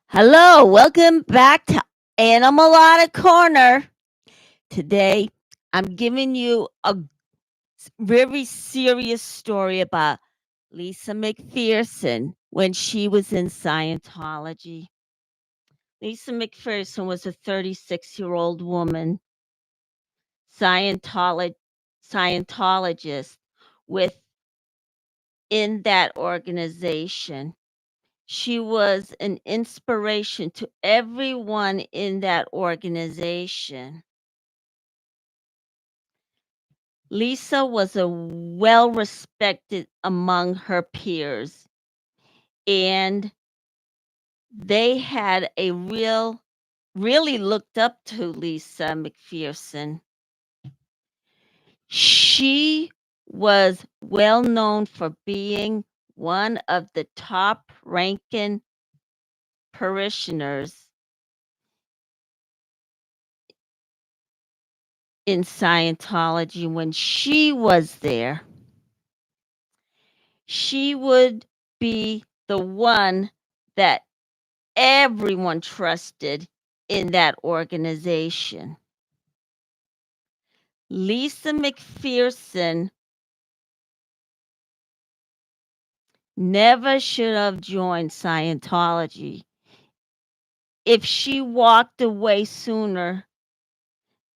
Hello, welcome back to Animalata Corner. Today, I'm giving you a very serious story about Lisa McPherson when she was in Scientology. Lisa McPherson was a 36-year-old woman, Scientolo- Scientologist within that organization. She was an inspiration to everyone in that organization. Lisa was a well respected among her peers, and they had really looked up to Lisa McPherson. She was well known for being one of the top ranking parishioners in Scientology when she was there. She would be the one that everyone trusted in that organization. Lisa McPherson never should have joined Scientology. If she walked away sooner,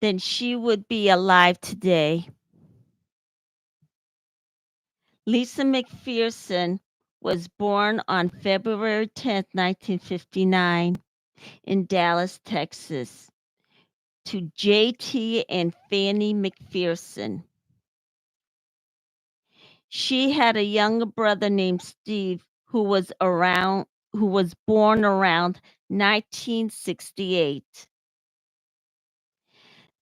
then she would be alive today. Lisa McPherson was born on February 10th, 1959, in Dallas, Texas, to J.T. and Fannie McPherson. She had a younger brother named Steve who was born around 1968.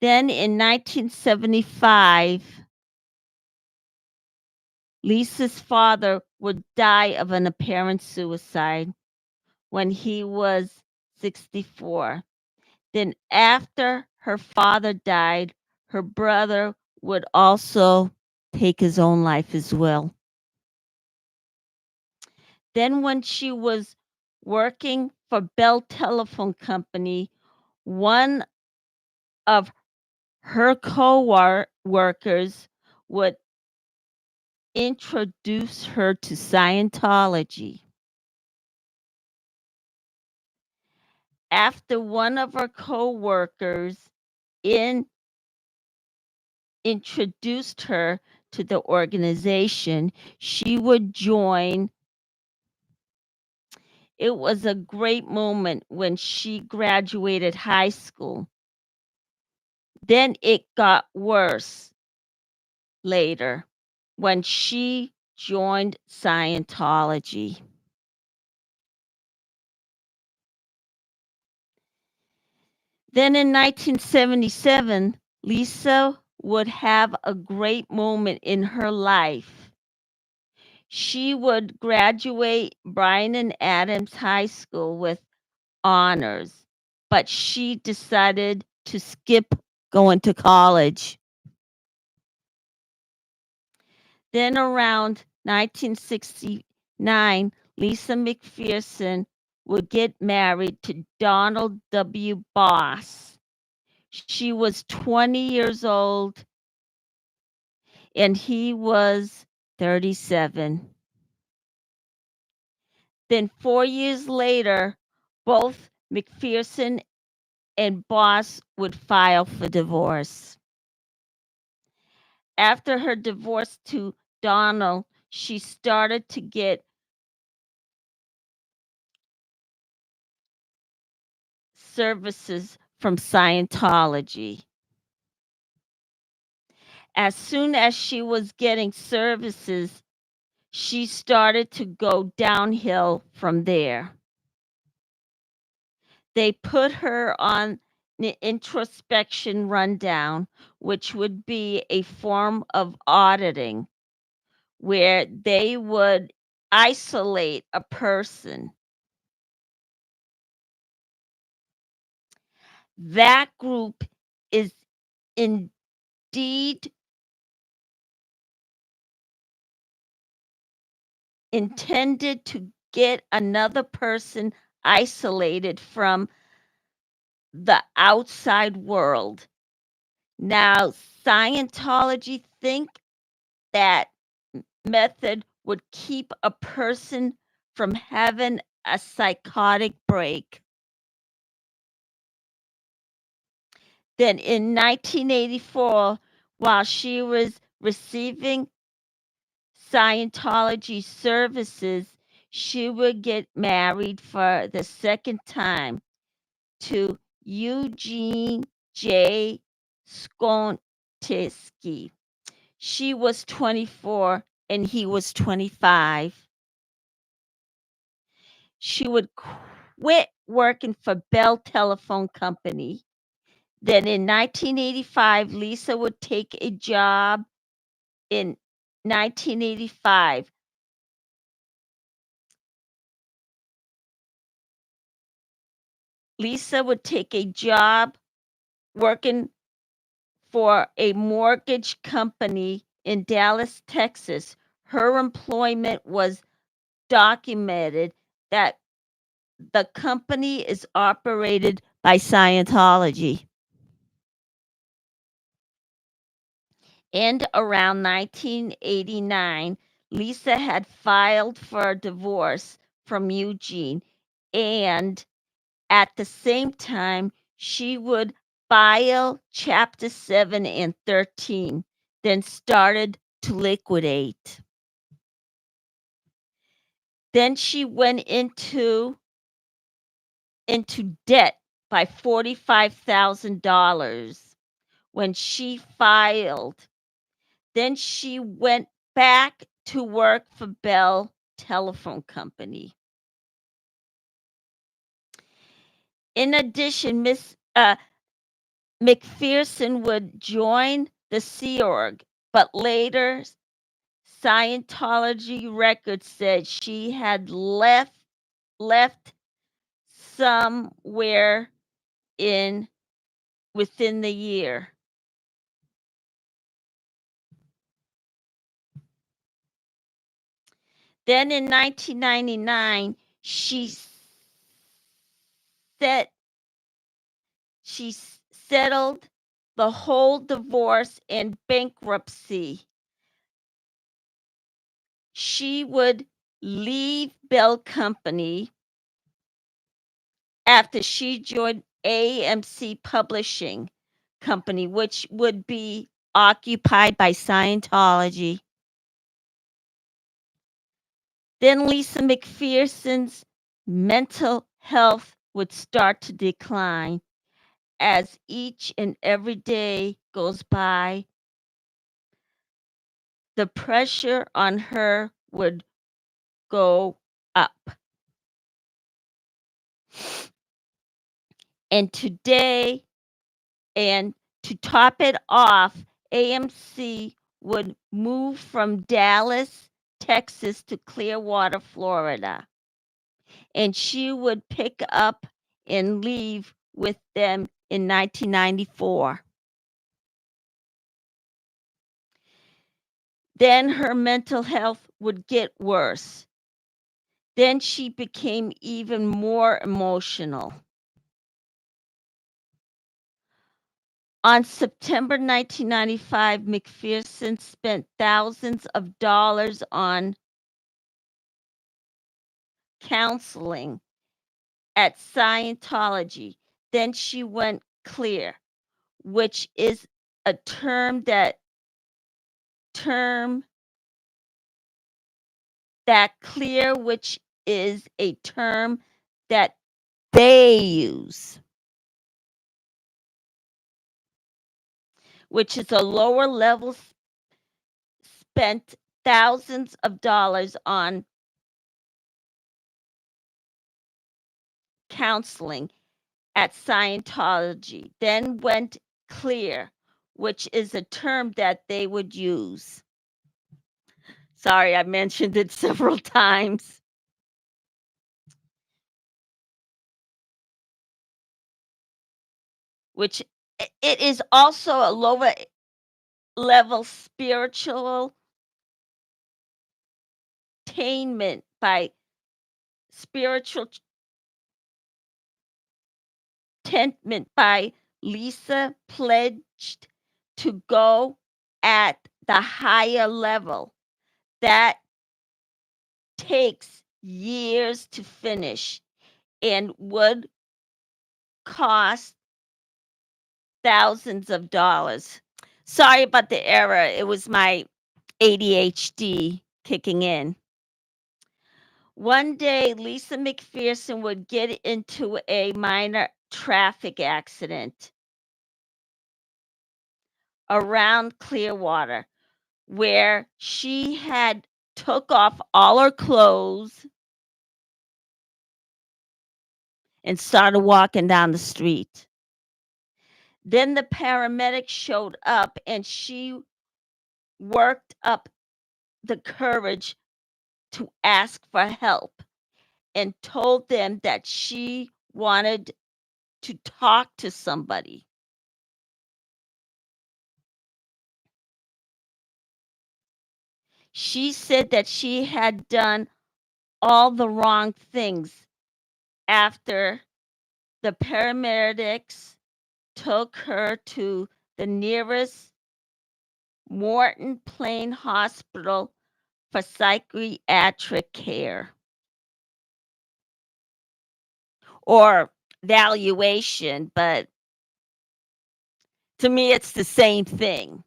Then in 1975, Lisa's father would die of an apparent suicide when he was 64. Then after her father died, her brother would also take his own life as well. Then when she was working for Bell Telephone Company, one of her co-workers would introduce her to Scientology. After one of her co-workers introduced her to the organization, she would join. It was a great moment when she graduated high school. Then it got worse later when she joined Scientology. Then in 1977, Lisa would have a great moment in her life. She would graduate Bryan and Adams High School with honors, but she decided to skip going to college. Then around 1969, Lisa McPherson would get married to Donald W. Boss. She was 20 years old and he was 37. Then 4 years later, both McPherson and Boss would file for divorce. After her divorce to Donald, she started to get services from Scientology. As soon as she was getting services, she started to go downhill from there. They put her on the introspection rundown, which would be a form of auditing where they would isolate a person. That group is indeed intended to get another person isolated from the outside world. Now, Scientology think that method would keep a person from having a psychotic break. Then in 1984, while she was receiving Scientology services, she would get married for the second time to Eugene J. Skontisky. She was 24 and he was 25. She would quit working for Bell Telephone Company. Then in 1985, Lisa would take a job in 1985. Lisa would take a job working for a mortgage company in Dallas, Texas. Her employment was documented that the company is operated by Scientology. And around 1989, Lisa had filed for a divorce from Eugene, and at the same time, she would file Chapter 7 and 13, then started to liquidate. Then she went into debt by $45,000 when she filed. Then she went back to work for Bell Telephone Company. In addition, Miss McPherson would join the Sea Org, but later Scientology records said she had left somewhere in within the year. Then in 1999, she settled the whole divorce and bankruptcy. She would leave Bell Company after she joined AMC Publishing Company, which would be occupied by Scientology. Then Lisa McPherson's mental health would start to decline as each and every day goes by. The pressure on her would go up. And today, and to top it off, AMC would move from Dallas, Texas to Clearwater, Florida. And she would pick up and leave with them in 1994. Then her mental health would get worse. Then she became even more emotional. On September 1995, McPherson spent thousands of dollars on counseling at Scientology. Then she went clear, which is a term that clear, which is a term that they use, which is a lower level, spent thousands of dollars on counseling at Scientology, then went clear, which is a term that they would use. Sorry, I mentioned it several times. Which it is also a lower level spiritual attainment by spiritual contentment by Lisa pledged to go at the higher level that takes years to finish and would cost thousands of dollars. Sorry about the error. It was my ADHD kicking in. One day, Lisa McPherson would get into a minor traffic accident around Clearwater where she had took off all her clothes and started walking down the street. Then the paramedics showed up and she worked up the courage to ask for help and told them that she wanted to talk to somebody. She said that she had done all the wrong things after the paramedics took her to the nearest Morton Plain Hospital for psychiatric care or valuation, but to me, it's the same thing.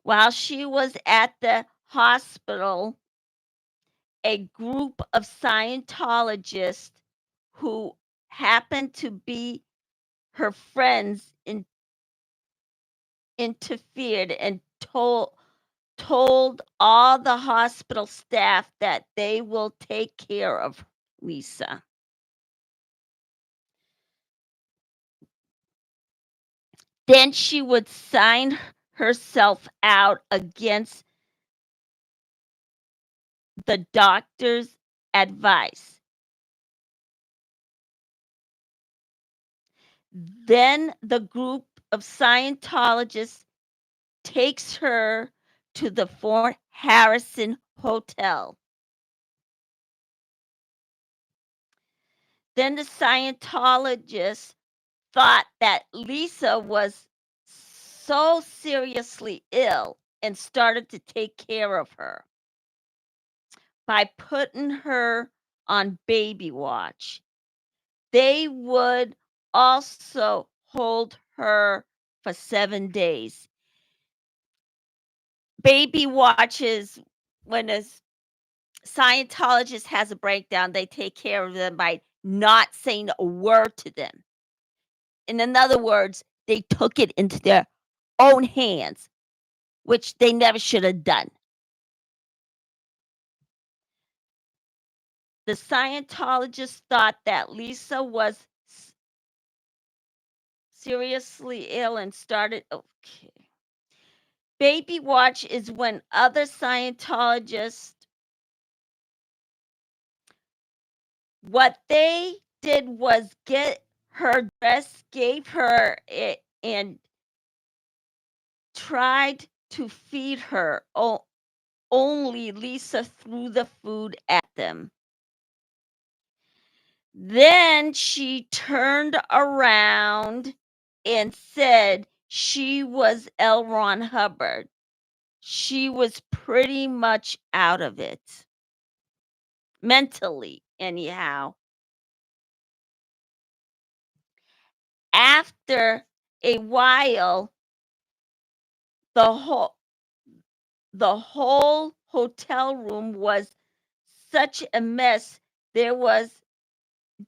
While she was at the hospital, a group of Scientologists who happened to be her friends interfered and told all the hospital staff that they will take care of Lisa. Then she would sign herself out against the doctor's advice. Then the group of Scientologists takes her to the Fort Harrison Hotel. Then the Scientologists thought that Lisa was so seriously ill and started to take care of her by putting her on baby watch. They would also hold her for 7 days. Baby watch is when a Scientologist has a breakdown, they take care of them by not saying a word to them. In other words, they took it into their own hands, which they never should have done. The Scientologists thought that Lisa was seriously ill and started. Okay. Baby watch is when other Scientologists, what they did was get her dress, gave her it, and tried to feed her. Only Lisa threw the food at them. Then she turned around and said she was L. Ron Hubbard. She was pretty much out of it. Mentally, anyhow. After a while, the whole hotel room was such a mess. There was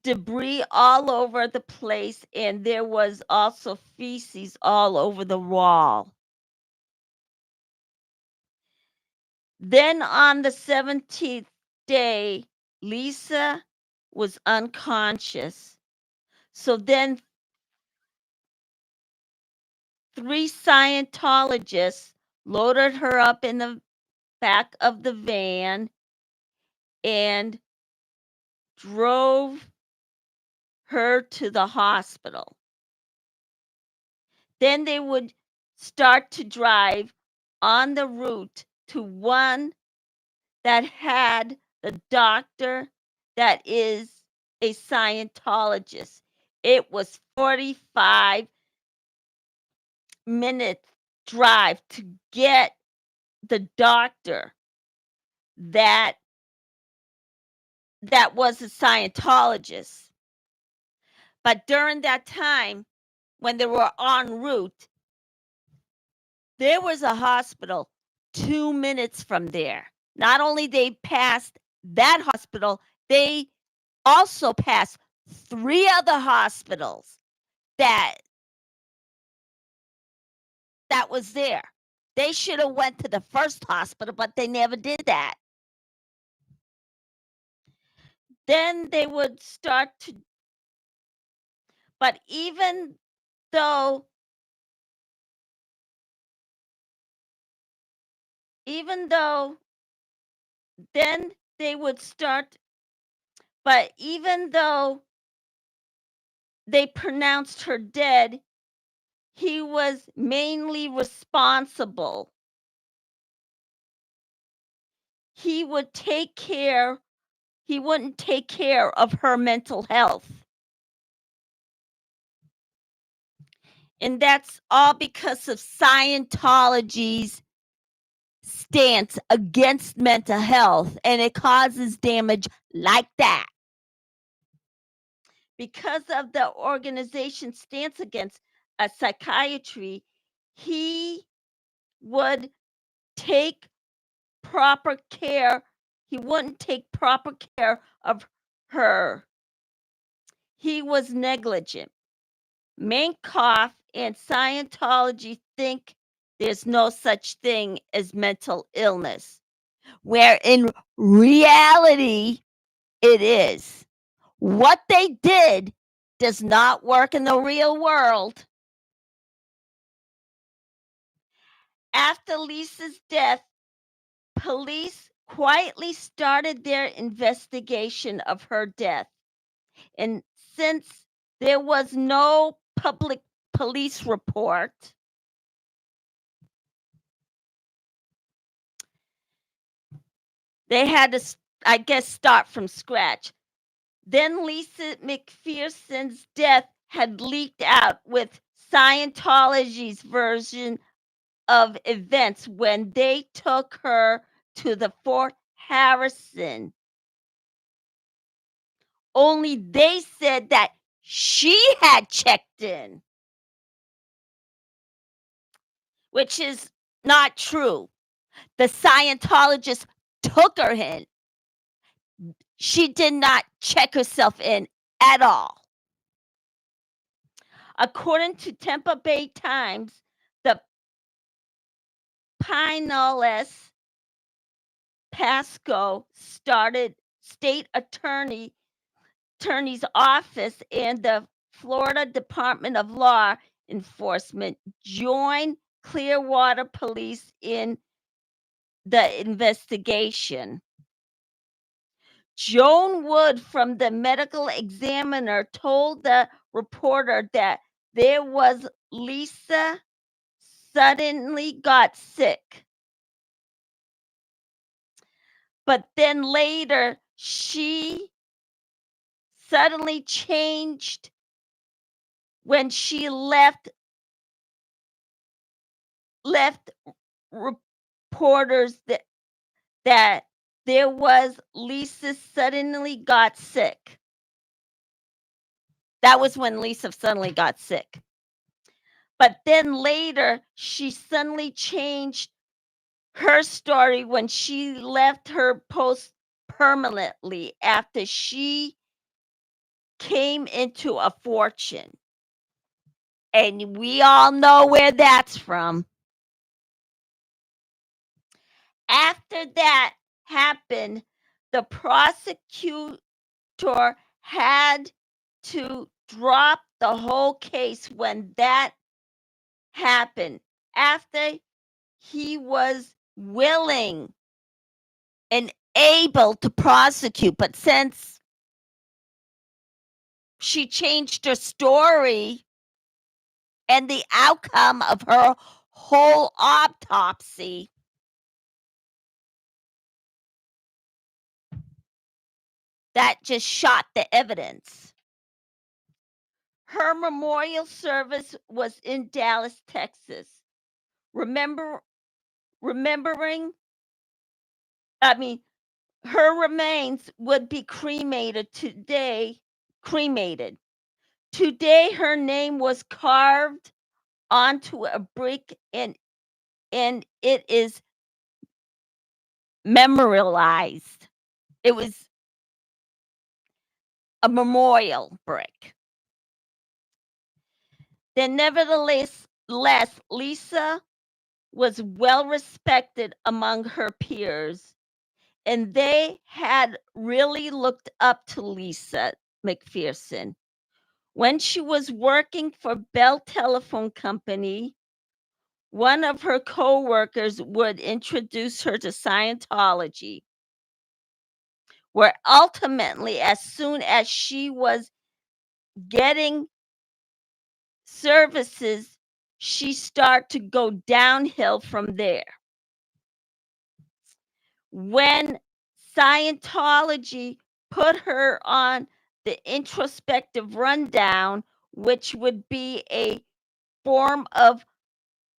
debris all over the place, and there was also feces all over the wall. Then on the 17th day, Lisa was unconscious. So then 3 Scientologists loaded her up in the back of the van and drove her to the hospital. Then they would start to drive on the route to one that had the doctor that is a Scientologist. It was 45-minute drive to get the doctor that was a Scientologist. But during that time, when they were en route, there was a hospital 2 minutes from there. Not only they passed that hospital, they also passed 3 other hospitals that was there. They should have went to the first hospital, but they never did that. Then they would start to, but even though then they would start, but even though they pronounced her dead, he was mainly responsible. He wouldn't take care of her mental health. And that's all because of Scientology's stance against mental health, and it causes damage like that. Because of the organization's stance against psychiatry, he would take proper care. He wouldn't take proper care of her. He was negligent. Minkoff and Scientology think there's no such thing as mental illness, where in reality it is. What they did does not work in the real world. After Lisa's death, police quietly started their investigation of her death. And since there was no public police report, they had to, I guess, start from scratch. Then Lisa McPherson's death had leaked out with Scientology's version of events when they took her to the Fort Harrison. Only they said that she had checked in, which is not true. The Scientologist took her in. She did not check herself in at all. According to Tampa Bay Times, the Pinellas Pasco started state attorney's office and the Florida Department of Law Enforcement joined Clearwater Police in the investigation. Joan Wood from the Medical Examiner told the reporter that there was Lisa suddenly got sick. But then later she suddenly changed when she left reporters that there was Lisa suddenly got sick. That was when Lisa suddenly got sick. But then later, she suddenly changed her story when she left her post permanently after she came into a fortune. And we all know where that's from. After that happened, the prosecutor had to drop the whole case when that happened, after he was willing and able to prosecute. But since she changed her story and the outcome of her whole autopsy, that just shot the evidence. Her memorial service was in Dallas, Texas. Remembering, her remains would be cremated today. Today, her name was carved onto a brick, and it is memorialized. It was a memorial brick. Then, nevertheless, Lisa was well respected among her peers, and they had really looked up to Lisa McPherson. When she was working for Bell Telephone Company, one of her co-workers would introduce her to Scientology, where ultimately, as soon as she was getting services, she started to go downhill from there. When Scientology put her on the introspective rundown, which would be a form of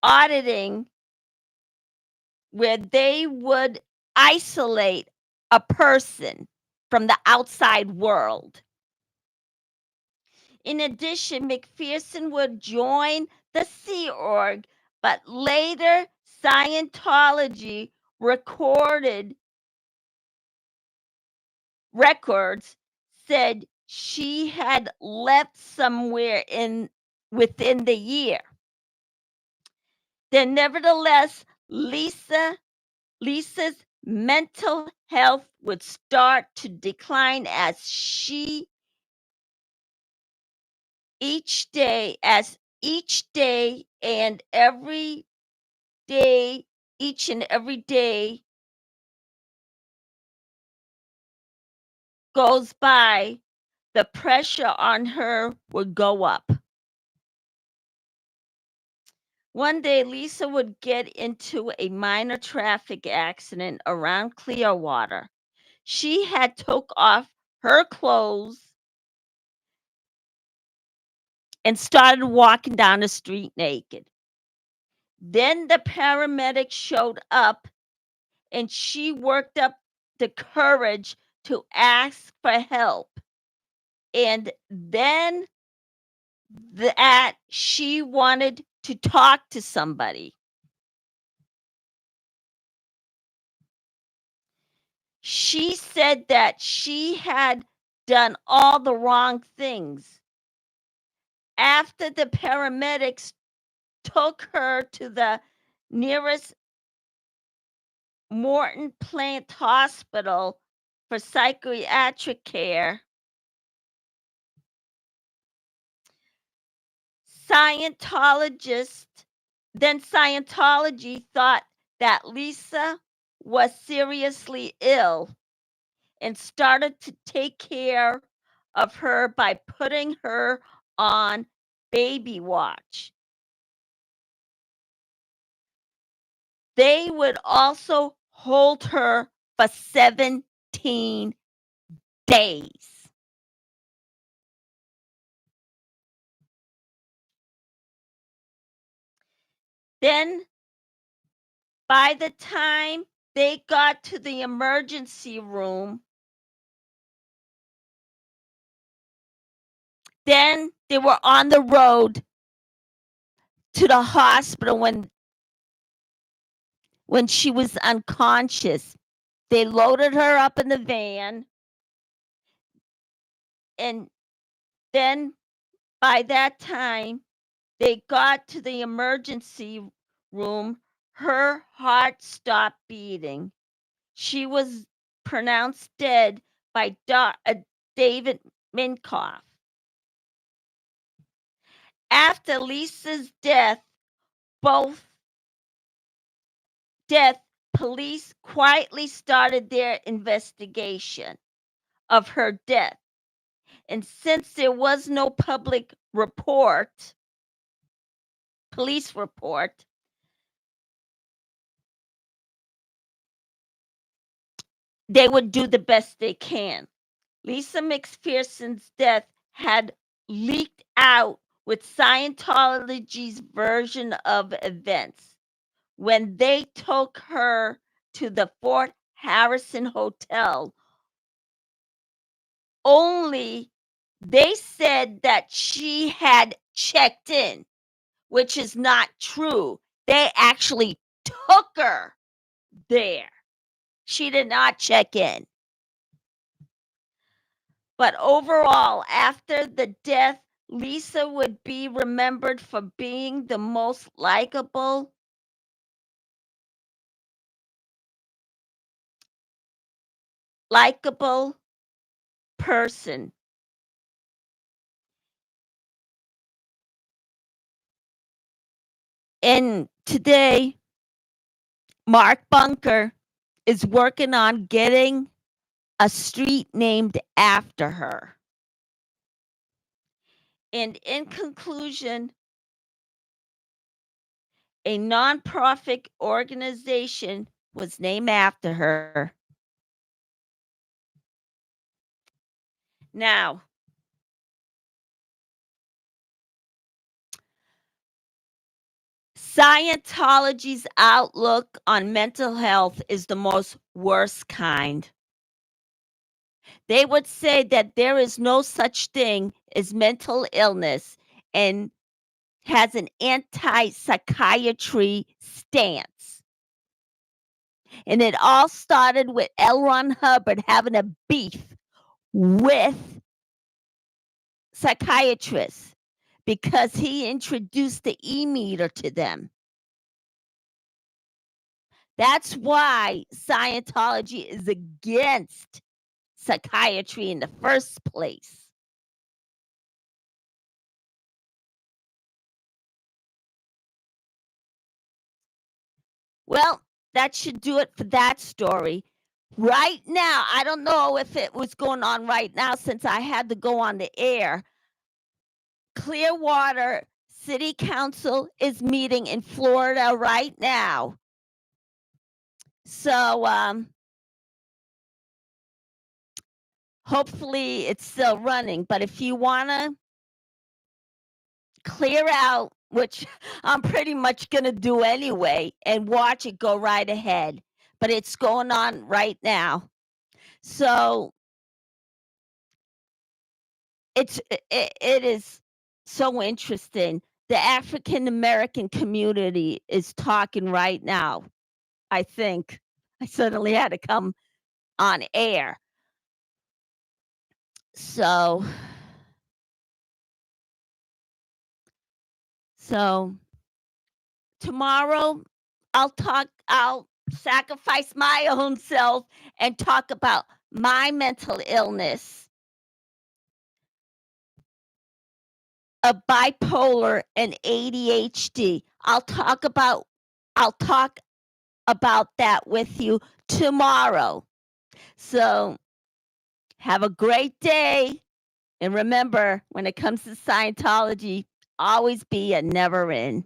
auditing where they would isolate a person from the outside world. In addition, McPherson would join the Sea Org, but later Scientology records said she had left somewhere within the year. Then, nevertheless, Lisa's mental health would start to decline as each day and every day, each and every day goes by, the pressure on her would go up. One day, Lisa would get into a minor traffic accident around Clearwater. She had took off her clothes and started walking down the street naked. Then the paramedics showed up, and she worked up the courage to ask for help. And then that she wanted to talk to somebody. She said that she had done all the wrong things. After the paramedics took her to the nearest Morton Plant Hospital for psychiatric care, Scientology thought that Lisa was seriously ill and started to take care of her by putting her on baby watch. They would also hold her for 17 days. Then, by the time they got to the emergency room, then they were on the road to the hospital when she was unconscious. They loaded her up in the van, and then by that time they got to the emergency room, her heart stopped beating. She was pronounced dead by David Minkoff. After Lisa's death, police quietly started their investigation of her death. And since there was no public police report, they would do the best they can. Lisa McPherson's death had leaked out with Scientology's version of events when they took her to the Fort Harrison Hotel. Only they said that she had checked in, which is not true. They actually took her there. She did not check in. But overall, after the death, Lisa would be remembered for being the most likable person. And today, Mark Bunker is working on getting a street named after her. And in conclusion, a nonprofit organization was named after her. Now, Scientology's outlook on mental health is the most worst kind. They would say that there is no such thing as mental illness and has an anti-psychiatry stance. And it all started with L. Ron Hubbard having a beef with psychiatrists because he introduced the e-meter to them. That's why Scientology is against psychiatry in the first place. Well, that should do it for that story. Right now, I don't know if it was going on right now since I had to go on the air. Clearwater City Council is meeting in Florida right now. So, hopefully it's still running. But if you want to clear out, which I'm pretty much going to do anyway, and watch it go right ahead. But it's going on right now. So it is so interesting. The African American community is talking right now. I think I suddenly had to come on air. So tomorrow I'll sacrifice my own self and talk about my mental illness of bipolar and ADHD. I'll talk about that with you tomorrow. So have a great day. And remember, when it comes to Scientology, always be a never in.